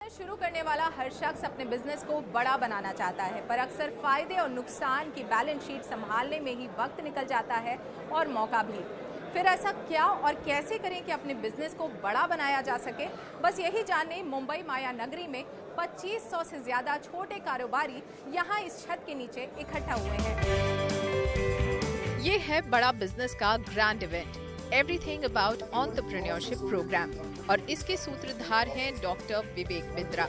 शुरू करने वाला हर शख्स अपने बिजनेस को बड़ा बनाना चाहता है, पर अक्सर फायदे और नुकसान की बैलेंस शीट संभालने में ही वक्त निकल जाता है और मौका भी। फिर ऐसा क्या और कैसे करें कि अपने बिजनेस को बड़ा बनाया जा सके, बस यही जानने मुंबई माया नगरी में 2500 से ज्यादा छोटे कारोबारी यहाँ इस छत के नीचे इकट्ठा हुए हैं। ये है बड़ा बिजनेस का grand event, everything about entrepreneurship program, और इसके सूत्रधार हैं डॉक्टर विवेक बिंद्रा।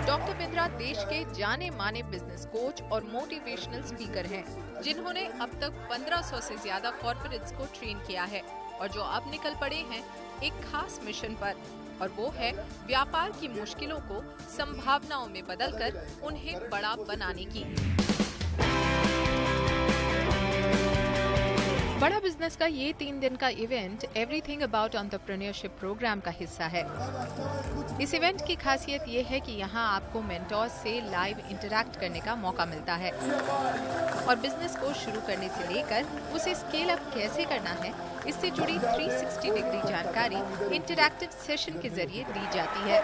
डॉक्टर बिंद्रा देश के जाने माने बिजनेस कोच और मोटिवेशनल स्पीकर हैं, जिन्होंने अब तक 1500 से ज्यादा कॉर्पोरेट्स को ट्रेन किया है और जो अब निकल पड़े हैं एक खास मिशन पर, और वो है व्यापार की मुश्किलों को संभावनाओं में बदलकर उन्हें बड़ा बनाने की। बड़ा बिजनेस का ये 3 दिन का event everything about entrepreneurship program का हिस्सा है। इस इवेंट की खासियत ये है कि यहाँ आपको मेंटोर्स से लाइव इंटरैक्ट करने का मौका मिलता है और बिजनेस को शुरू करने से लेकर उसे स्केल अप कैसे करना है, इससे जुड़ी 360 डिग्री जानकारी इंटरैक्टिव सेशन के जरिए दी जाती है।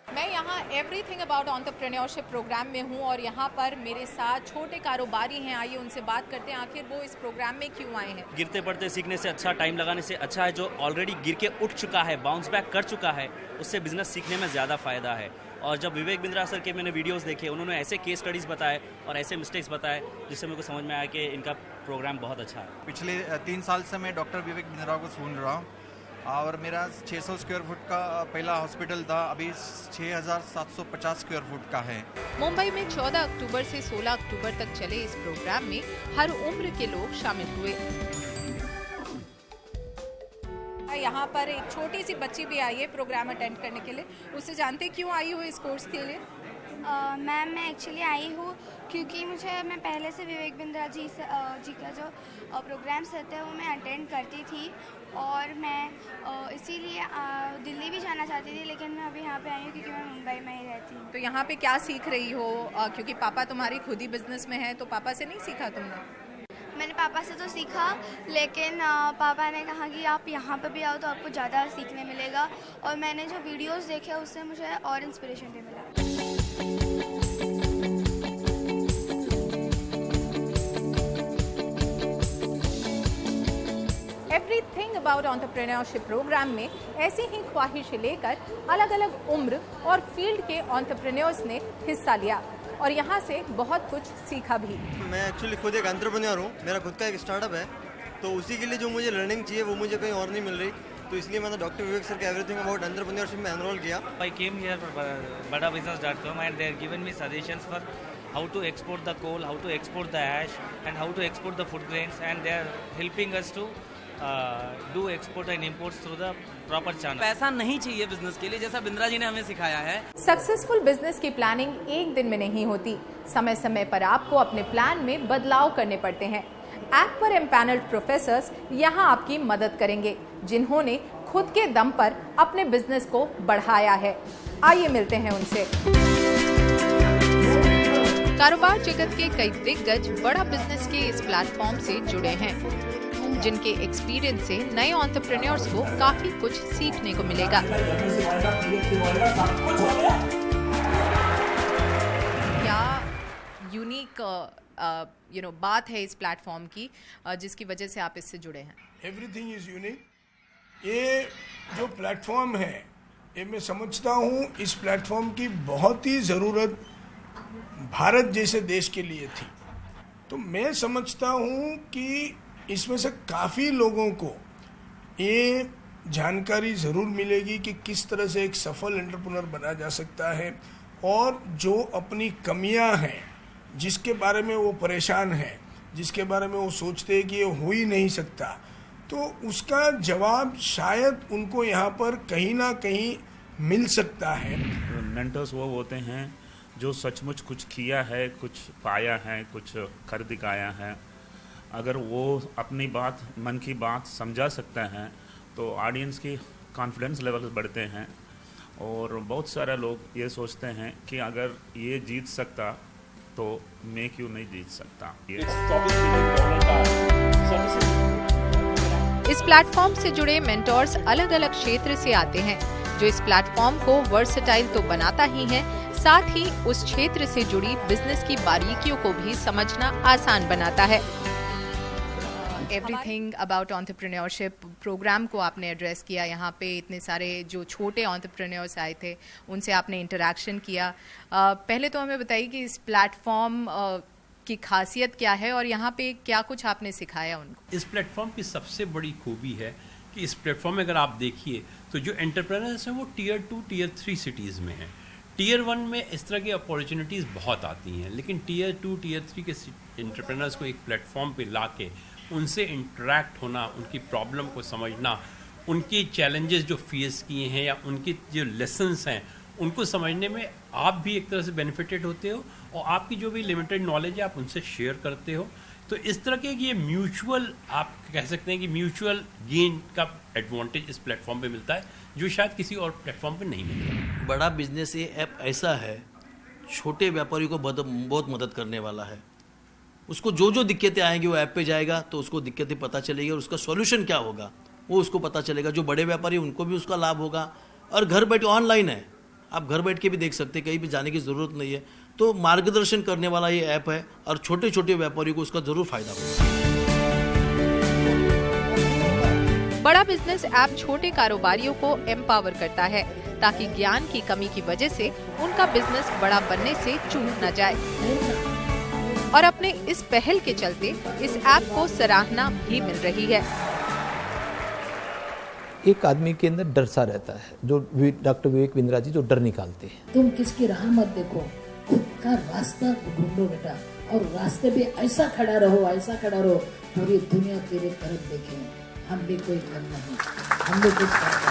मैं यहाँ एवरीथिंग अबाउट एंटरप्रेन्योरशिप प्रोग्राम में हूँ और यहाँ पर मेरे साथ छोटे कारोबारी हैं। आइए उनसे बात करते हैं, आखिर वो इस प्रोग्राम में क्यों आए हैं। गिरते पड़ते सीखने से अच्छा, टाइम लगाने से अच्छा है जो ऑलरेडी गिर के उठ चुका है, बाउंस बैक कर चुका है, उससे बिजनेस सीखने में ज़्यादा फायदा है। और जब विवेक बिंद्रा सर के मैंने वीडियोस देखे, उन्होंने ऐसे केस स्टडीज़ बताए और ऐसे मिस्टेक्स बताए जिससे मेरे को समझ में आया कि इनका प्रोग्राम बहुत अच्छा है। पिछले 3 साल से मैं डॉक्टर विवेक बिंद्रा को सुन रहा हूँ और मेरा 600 स्क्वायर फुट का पहला हॉस्पिटल था, अभी 6750 स्क्वायर फुट का है। मुंबई में 14 अक्टूबर से 16 अक्टूबर तक चले इस प्रोग्राम में हर उम्र के लोग शामिल हुए। यहाँ पर एक छोटी सी बच्ची भी आई है प्रोग्राम अटेंड करने के लिए, उससे जानते क्यों आई हो इस कोर्स के लिए। मैम मैं एक्चुअली आई हूँ क्योंकि मैं पहले से विवेक बिंद्रा जी का जो प्रोग्राम्स रहते हैं वो मैं अटेंड करती थी और मैं इसीलिए दिल्ली भी जाना चाहती थी, लेकिन मैं अभी यहाँ पे आई हूँ क्योंकि मैं मुंबई में ही रहती हूँ। तो यहाँ पे क्या सीख रही हो, क्योंकि पापा तुम्हारी खुद ही बिजनेस में है, तो पापा से नहीं सीखा तुमने? मैंने पापा से तो सीखा, लेकिन पापा ने कहा कि आप यहाँ पे भी आओ तो आपको ज़्यादा सीखने मिलेगा, और मैंने जो वीडियोस देखे उससे मुझे और इंस्पिरेशन भी मिला। एवरीथिंग अबाउट एंटरप्रेन्योरशिप प्रोग्राम में ऐसी ही ख्वाहिश लेकर अलग अलग उम्र और फील्ड के एंटरप्रेन्योर्स ने हिस्सा लिया और यहाँ से बहुत कुछ सीखा भी। मैं एक्चुअली खुद एक एंटरप्रेन्योर हूँ, मेरा खुद का एक स्टार्टअप है, तो उसी के लिए जो मुझे लर्निंग चाहिए वो मुझे कहीं और नहीं मिल रही, तो इसलिए मैंने डॉक्टर विवेक सर के एवरीथिंग अबाउट एंटरप्रेन्योरशिप में एनरोल किया। I came here for badabusiness.com and they are given me suggestions for how to export the coal, how to export the ash and how to export the food grains, and they are helping us to do export and imports through the proper channel. पैसा नहीं चाहिए business के लिए, जैसा बिंद्रा जी ने हमें सिखाया है। सक्सेसफुल बिजनेस की प्लानिंग एक दिन में नहीं होती, समय समय पर आपको अपने प्लान में बदलाव करने पड़ते हैं। ऐप पर एम्पैनल्ड प्रोफेसर्स यहाँ आपकी मदद करेंगे, जिन्होंने खुद के दम पर अपने बिजनेस को बढ़ाया है। आइए मिलते हैं उनसे। कारोबार जगत के कई दिग्गज बड़ा बिजनेस के इस प्लेटफॉर्म से जुड़े हैं, जिनके एक्सपीरियंस से नए एंटरप्रेन्योर्स को काफी कुछ सीखने को मिलेगा। क्या यूनिक बात है इस प्लेटफॉर्म की जिसकी वजह से आप इससे जुड़े हैं? Everything is unique. ये जो प्लेटफॉर्म है, ये मैं समझता हूँ इस प्लेटफॉर्म की बहुत ही ज़रूरत भारत जैसे देश के लिए थी। तो मैं समझता हूँ कि इसमें से काफ़ी लोगों को ये जानकारी ज़रूर मिलेगी कि किस तरह से एक सफल एंटरप्रेन्योर बना जा सकता है, और जो अपनी कमियां हैं, जिसके बारे में वो परेशान है, जिसके बारे में वो सोचते हैं कि ये हो ही नहीं सकता, तो उसका जवाब शायद उनको यहाँ पर कहीं ना कहीं मिल सकता है। मेंटर्स वो होते हैं जो सचमुच कुछ किया है, कुछ पाया है, कुछ कर दिखाया है। अगर वो अपनी बात, मन की बात समझा सकता है तो ऑडियंस की कॉन्फिडेंस लेवल बढ़ते हैं, और बहुत सारे लोग ये सोचते हैं कि अगर ये जीत सकता तो मैं क्यों नहीं जीत सकता। इस प्लेटफॉर्म से जुड़े मेंटोर्स अलग अलग क्षेत्र से आते हैं, जो इस प्लेटफॉर्म को वर्सेटाइल तो बनाता ही है, साथ ही उस क्षेत्र से जुड़ी बिजनेस की बारीकियों को भी समझना आसान बनाता है। एवरीथिंग अबाउट एंटरप्रेन्योरशिप प्रोग्राम को आपने एड्रेस किया। यहाँ पे इतने सारे जो छोटे एंटरप्रेन्योर्स आए थे, उनसे आपने इंटरेक्शन किया। पहले तो हमें बताइए कि इस प्लेटफॉर्म की खासियत क्या है और यहाँ पे क्या कुछ आपने सिखाया उनको। इस प्लेटफॉर्म की सबसे बड़ी खूबी है कि इस प्लेटफॉर्म में अगर आप देखिए तो जो एंटरप्रेन्योर्स हैं वो टियर 2 टियर 3 सिटीज़ में हैं। टियर 1 में इस तरह की अपॉर्चुनिटीज़ बहुत आती हैं, लेकिन टियर 2 टियर 3 के एंटरप्रेन्योर्स को एक प्लेटफॉर्म पे ला के उनसे इंटरेक्ट होना, उनकी प्रॉब्लम को समझना, उनके चैलेंजेस जो फेस किए हैं या उनके जो लेसन्स हैं उनको समझने में आप भी एक तरह से बेनिफिटेड होते हो और आपकी जो भी लिमिटेड नॉलेज है आप उनसे शेयर करते हो। तो इस तरह के ये म्यूचुअल, आप कह सकते हैं कि म्यूचुअल गेन का एडवांटेज इस प्लेटफॉर्म पे मिलता है, जो शायद किसी और प्लेटफॉर्म पे नहीं मिलता। बड़ा बिजनेस ये ऐप ऐसा है, छोटे व्यापारियों को बहुत मदद करने वाला है। उसको जो जो दिक्कतें आएंगी वो ऐप पे जाएगा तो उसको दिक्कतें पता चलेगी और उसका सॉल्यूशन क्या होगा वो उसको पता चलेगा। जो बड़े व्यापारी उनको भी उसका लाभ होगा और घर बैठे ऑनलाइन है, आप घर बैठ के भी देख सकते हैं, कहीं भी जाने की ज़रूरत नहीं है। तो मार्गदर्शन करने वाला ये ऐप है और छोटे छोटे व्यापारियों को उसका ज़रूर फायदा होगा। बड़ा बिजनेस ऐप छोटे कारोबारियों को एम्पावर करता है ताकि ज्ञान की कमी की वजह से उनका बिजनेस बड़ा बनने से चूक न जाए। और अपने इस पहल के चलते इस ऐप को सराहना भी मिल रही है। एक आदमी के अंदर डर सा रहता है, जो डॉक्टर विवेक बिंद्रा जी जो डर निकालते हैं। तुम किसकी राह मत देखो, खुद का रास्ता ढूंढो बेटा, और रास्ते पे ऐसा खड़ा रहो पूरी दुनिया तेरे तरफ देखे। हम भी कोई कम नहीं, हम भी कुछ करते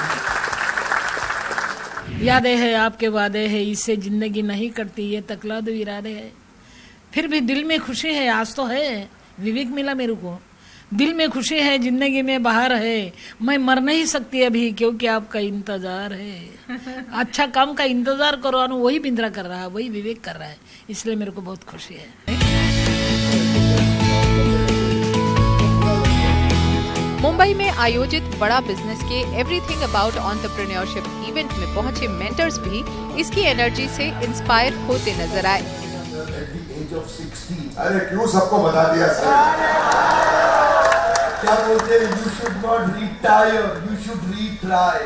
नहीं। यादें है आपके वादे है, इससे जिंदगी नहीं करती, ये तकला दो इरादे है। फिर भी दिल में खुशी है, आज तो है विवेक मिला मेरे को। दिल में खुशी है, जिंदगी में बाहर है, मैं मर नहीं सकती अभी क्योंकि आपका इंतजार है। अच्छा काम का इंतजार करो, वही बिंद्रा कर रहा है, वही विवेक कर रहा है, इसलिए मेरे को बहुत खुशी है। मुंबई में आयोजित बड़ा बिजनेस के एवरीथिंग अबाउट एंटरप्रेन्योरशिप इवेंट में पहुंचे मेंटर्स भी इसकी एनर्जी से इंस्पायर होते नजर आए। अरे क्यों सबको बता दिया सर? क्या बोलते हैं? You should not retire, you should retry.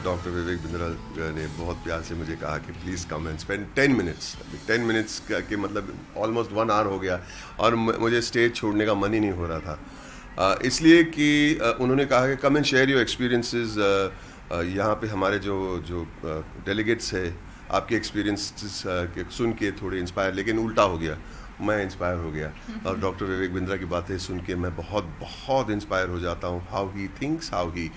Doctor Vivek Bindra ने बहुत प्यार से मुझे कहा कि please come and spend 10 minutes. 10 minutes के मतलब ऑलमोस्ट 1 आवर हो गया और मुझे स्टेज छोड़ने का मन ही नहीं हो रहा था, इसलिए कि उन्होंने कहा कि come and share your experiences. यहाँ पे हमारे जो डेलीगेट्स है, आपके एक्सपीरियंसेस सुन के थोड़े इंस्पायर, लेकिन उल्टा हो गया, मैं इंस्पायर हो गया और डॉक्टर विवेक बिंद्रा की बातें सुन के मैं बहुत इंस्पायर हो जाता हूँ। How he thinks, how he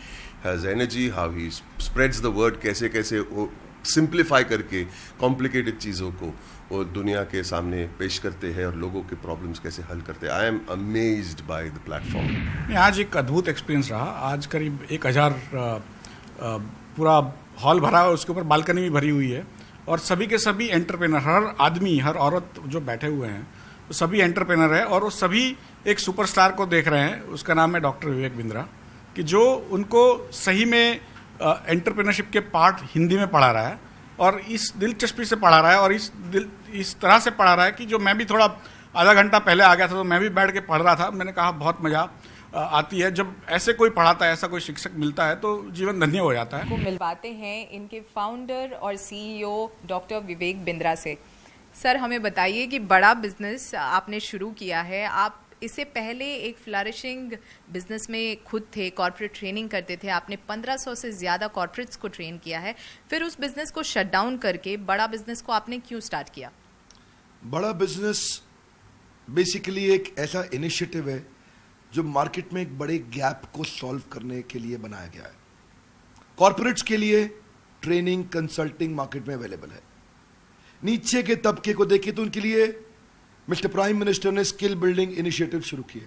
has energy, how he spreads the word, कैसे वो सिंप्लीफाई करके कॉम्प्लिकेटेड चीज़ों को वो दुनिया के सामने पेश करते हैं और लोगों के प्रॉब्लम्स कैसे हल करते हैं। I am amazed by the platform. आज एक अद्भुत एक्सपीरियंस रहा। आज करीब 1000 पूरा हॉल भरा है, उसके ऊपर बालकनी भी भरी हुई है और सभी के सभी एंटरप्रेनर, हर आदमी हर औरत जो बैठे हुए हैं वो सभी एंटरप्रेनर है और वो सभी एक सुपरस्टार को देख रहे हैं। उसका नाम है डॉक्टर विवेक बिंद्रा, कि जो उनको सही में एंटरप्रेनरशिप के पार्ट हिंदी में पढ़ा रहा है और इस दिलचस्पी से पढ़ा रहा है और इस तरह से पढ़ा रहा है कि जो मैं भी थोड़ा आधा घंटा पहले आ गया था तो मैं भी बैठ के पढ़ रहा था। मैंने कहा बहुत मज़ा आती है जब ऐसे कोई पढ़ाता है, ऐसा कोई शिक्षक मिलता है तो जीवन धन्य हो जाता है। को मिलवाते हैं इनके फाउंडर और सीईओ डॉक्टर विवेक बिंद्रा से। सर हमें बताइए कि बड़ा बिजनेस आपने शुरू किया है, आप इससे पहले एक फ्लरिशिंग बिजनेस में खुद थे, कॉर्पोरेट ट्रेनिंग करते थे, आपने 1500 से ज़्यादा कॉर्पोरेट्स को ट्रेन किया है, फिर उस बिजनेस को शट डाउन करके बड़ा बिजनेस को आपने क्यों स्टार्ट किया? बड़ा बिजनेस बेसिकली एक ऐसा इनिशिएटिव है जो मार्केट में एक बड़े गैप को सॉल्व करने के लिए बनाया गया है। कॉर्पोरेट्स के लिए ट्रेनिंग कंसल्टिंग मार्केट में अवेलेबल है। नीचे के तबके को देखिए तो उनके लिए मिस्टर प्राइम मिनिस्टर ने स्किल बिल्डिंग इनिशिएटिव शुरू किए।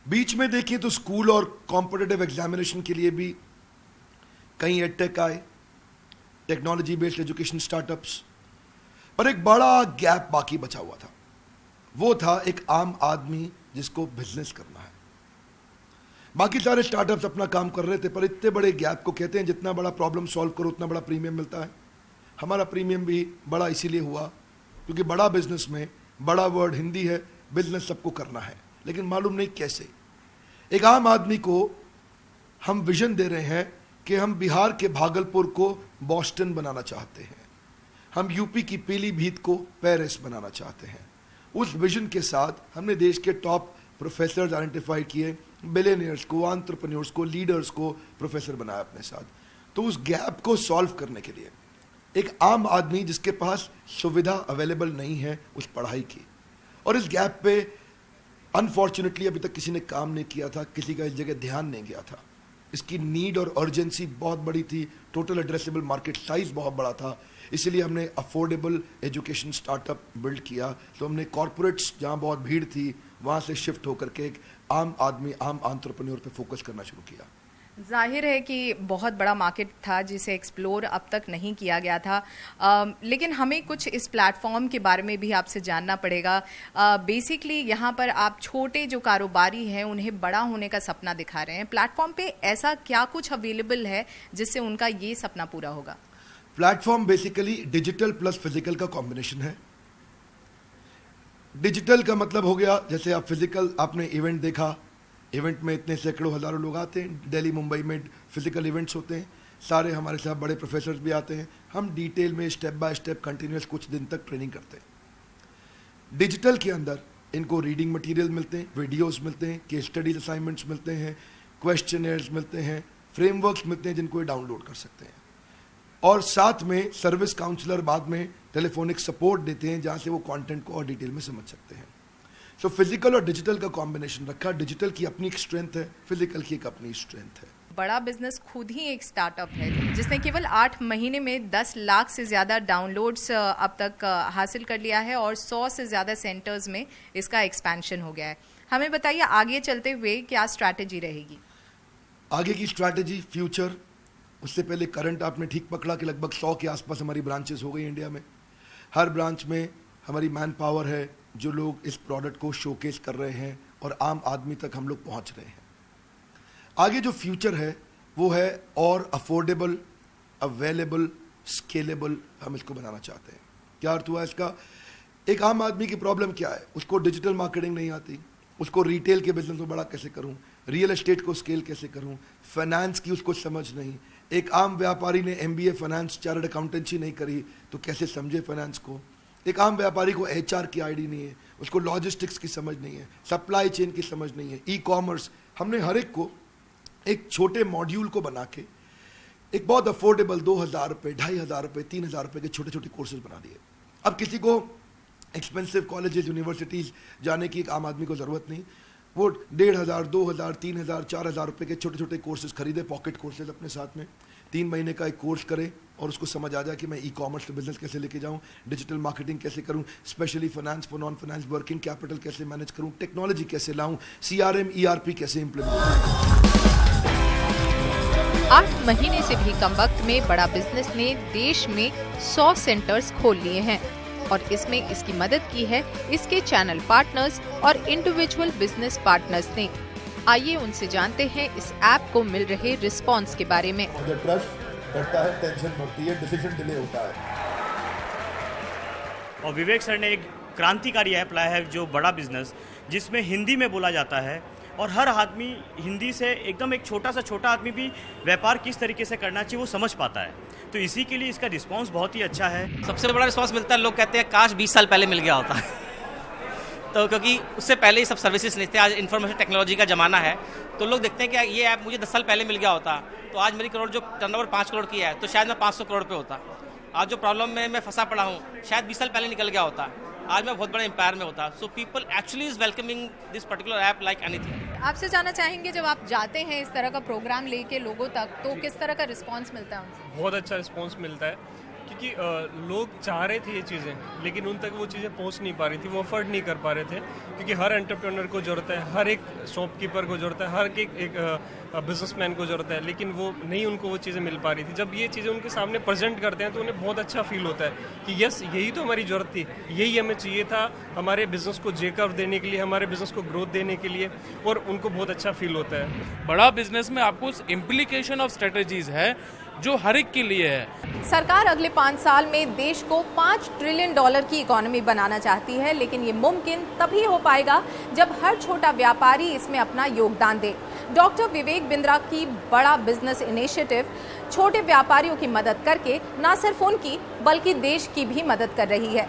बीच में देखिए तो स्कूल और कॉम्पिटिटिव एग्जामिनेशन के लिए भी कई एडटेक आए, टेक्नोलॉजी बेस्ड एजुकेशन स्टार्टअप्स, पर एक बड़ा गैप बाकी बचा हुआ था। वो था एक आम आदमी जिसको बिजनेस करना है। बाकी सारे स्टार्टअप्स अपना काम कर रहे थे, पर इतने बड़े गैप को कहते हैं जितना बड़ा प्रॉब्लम सॉल्व करो उतना बड़ा प्रीमियम मिलता है। हमारा प्रीमियम भी बड़ा इसीलिए हुआ क्योंकि बड़ा बिजनेस में बड़ा वर्ड हिंदी है, बिजनेस सबको करना है, लेकिन मालूम नहीं कैसे। एक आम आदमी को हम विजन दे रहे हैं कि हम बिहार के भागलपुर को बॉस्टन बनाना चाहते हैं, हम यूपी की पीलीभीत को पेरिस बनाना चाहते हैं। उस विजन के साथ हमने देश के टॉप प्रोफेसर्स आइडेंटिफाई किए, बिलियनियर्स को, एंटरप्रेन्योर्स को, लीडर्स को प्रोफेसर बनाया अपने साथ। तो उस गैप को सॉल्व करने के लिए एक आम आदमी जिसके पास सुविधा अवेलेबल नहीं है उस पढ़ाई की, और इस गैप पे अनफॉर्चुनेटली अभी तक किसी ने काम नहीं किया था, किसी का इस जगह ध्यान नहीं गया था। इसकी नीड और अर्जेंसी बहुत बड़ी थी, टोटल एड्रेसेबल मार्केट साइज बहुत बड़ा था, इसलिए हमने अफोर्डेबल एजुकेशन स्टार्टअप बिल्ड किया। तो हमने कॉर्पोरेट्स जहाँ बहुत भीड़ थी वहाँ से शिफ्ट होकर के एक आम आदमी, आम एंटरप्रेन्योर पे फोकस करना शुरू किया। जाहिर है कि बहुत बड़ा मार्केट था जिसे एक्सप्लोर अब तक नहीं किया गया था, लेकिन हमें कुछ इस प्लेटफॉर्म के बारे में भी आपसे जानना पड़ेगा। बेसिकली यहाँ पर आप छोटे जो कारोबारी हैं उन्हें बड़ा होने का सपना दिखा रहे हैं। प्लेटफॉर्म पे ऐसा क्या कुछ अवेलेबल है जिससे उनका ये सपना पूरा होगा? Platform basically digital plus physical का कॉम्बिनेशन है। डिजिटल का मतलब हो गया, जैसे आप फिजिकल, आपने इवेंट देखा, इवेंट में इतने सैकड़ों हजारों लोग आते हैं, दिल्ली मुंबई में फिजिकल इवेंट्स होते हैं, सारे हमारे साथ बड़े प्रोफेसर्स भी आते हैं, हम डिटेल में स्टेप बाय स्टेप कंटिन्यूस कुछ दिन तक ट्रेनिंग करते हैं। डिजिटल के अंदर इनको रीडिंग मटेरियल मिलते हैं, वीडियोस मिलते हैं, केस स्टडीज असाइनमेंट्स मिलते हैं, क्वेश्चनर्स मिलते हैं, फ्रेमवर्क्स मिलते हैं जिनको ये डाउनलोड कर सकते हैं, और साथ में सर्विस काउंसलर बाद में टेलीफोनिक सपोर्ट देते हैं जहाँ से वो कंटेंट को और डिटेल में समझ सकते हैं। सो फिजिकल और डिजिटल का कॉम्बिनेशन रखा। डिजिटल की अपनी एक स्ट्रेंथ है, फिजिकल की एक अपनी स्ट्रेंथ है। बड़ा बिजनेस खुद ही एक स्टार्टअप है जिसने केवल 8 महीने में 10 लाख से ज़्यादा डाउनलोड्स अब तक हासिल कर लिया है और 100 से ज़्यादा सेंटर्स में इसका एक्सपेंशन हो गया है। हमें बताइए आगे चलते हुए क्या स्ट्रैटेजी रहेगी? आगे की स्ट्रैटेजी, फ्यूचर, उससे पहले करंट आपने ठीक पकड़ा कि लगभग 100 के आसपास हमारी ब्रांचेस हो गई इंडिया में। हर ब्रांच में हमारी मैन पावर है, जो लोग इस प्रोडक्ट को शोकेस कर रहे हैं और आम आदमी तक हम लोग पहुंच रहे हैं। आगे जो फ्यूचर है वो है और अफोर्डेबल, अवेलेबल, स्केलेबल हम इसको बनाना चाहते हैं। क्या अर्थ हुआ इसका? एक आम आदमी की प्रॉब्लम क्या है? उसको डिजिटल मार्केटिंग नहीं आती, उसको रिटेल के बिजनेस को बड़ा कैसे करूं, रियल एस्टेट को स्केल कैसे करूं, फाइनेंस की उसको समझ नहीं। एक आम व्यापारी ने MBA फाइनेंस, चार्टर्ड अकाउंटेंसी नहीं करी तो कैसे समझे फाइनेंस को। एक आम व्यापारी को HR की आईडी नहीं है, उसको लॉजिस्टिक्स की समझ नहीं है, सप्लाई चेन की समझ नहीं है, ई-कॉमर्स। हमने हर एक को एक छोटे मॉड्यूल को बना के एक बहुत अफोर्डेबल 2000 रुपये, 2500 रुपये, 3000 रुपये के छोटे छोटे कोर्सेज बना दिए। अब किसी को एक्सपेंसिव कॉलेजेस, यूनिवर्सिटीज़ जाने की एक आम आदमी को ज़रूरत नहीं, वो 1500, 2000, 3000, 4000 रुपये के छोटे छोटे कोर्सेज खरीदे, पॉकेट कोर्सेज अपने साथ में 3 महीने का एक कोर्स करे और उसको समझ आ जाए कि मैं ई-कॉमर्स से बिजनेस कैसे लेके जाऊं, डिजिटल मार्केटिंग कैसे करूं, specially finance for non finance, working capital कैसे मैनेज करूं, टेक्नोलॉजी कैसे लाऊं, CRM, ERP कैसे इम्प्लीमेंट करूं। 8 महीने से भी कम वक्त में बड़ा बिजनेस ने देश में 100 सेंटर्स खोल लिए हैं और इसमें इसकी मदद की है इसके चैनल पार्टनर्स और इंडिविजुअल बिजनेस पार्टनर्स ने। आइए उनसे जानते हैं इस ऐप को मिल रहे रिस्पॉन्स के बारे में। ट्रस्ट बढ़ता है, टेंशन बढ़ती है, डिसीजन डिले होता है। और विवेक सर ने एक क्रांतिकारी ऐप लाया है जो बड़ा बिजनेस, जिसमें हिंदी में बोला जाता है और हर आदमी हिंदी से एकदम एक छोटा आदमी भी व्यापार किस तरीके से करना चाहिए वो समझ पाता है। तो इसी के लिए इसका रिस्पांस बहुत ही अच्छा है। सबसे बड़ा रिस्पांस मिलता है, लोग कहते हैं काश 20 साल पहले मिल गया होता है तो क्योंकि उससे पहले ही सब सर्विसेज नहीं थे। आज इन्फॉर्मेशन टेक्नोलॉजी का ज़माना है तो लोग देखते हैं कि ये ऐप मुझे 10 साल पहले मिल गया होता तो आज मेरी करोड़ जो टर्नओवर 5 करोड़ की है तो शायद मैं 500 करोड़ पे होता। आज जो प्रॉब्लम में मैं फंसा पड़ा हूँ शायद 20 साल पहले निकल गया होता, आज मैं बहुत बड़े एम्पायर में होता। So people actually is welcoming this particular app like anything. आपसे जानना चाहेंगे जब आप जाते हैं इस तरह का प्रोग्राम लेके लोगों तक तो किस तरह का रिस्पांस मिलता है उनसे? बहुत अच्छा रिस्पांस मिलता है क्योंकि लोग चाह रहे थे ये चीज़ें, लेकिन उन तक वो चीज़ें पहुंच नहीं पा रही थी, वो अफोर्ड नहीं कर पा रहे थे, क्योंकि हर एंटरप्रेन्योर को ज़रूरत है, हर एक शॉपकीपर को ज़रूरत है, हर एक बिजनेसमैन को ज़रूरत है, लेकिन वो नहीं, उनको वो चीज़ें मिल पा रही थी। जब ये चीज़ें उनके सामने प्रेजेंट करते हैं तो उन्हें बहुत अच्छा फील होता है कि यस, यही तो हमारी ज़रूरत थी, यही हमें चाहिए था हमारे बिज़नेस को जेकर्व देने के लिए, हमारे बिज़नेस को ग्रोथ देने के लिए, और उनको बहुत अच्छा फील होता है। बड़ा बिजनेस में आपको इम्प्लीकेशन ऑफ स्ट्रेटजीज है जो हर एक के लिए है। सरकार अगले 5 साल में देश को $5 ट्रिलियन की इकोनॉमी बनाना चाहती है, लेकिन ये मुमकिन तभी हो पाएगा जब हर छोटा व्यापारी इसमें अपना योगदान दे। डॉक्टर विवेक बिंद्रा की बड़ा बिजनेस इनिशिएटिव छोटे व्यापारियों की मदद करके न सिर्फ उनकी बल्कि देश की भी मदद कर रही है।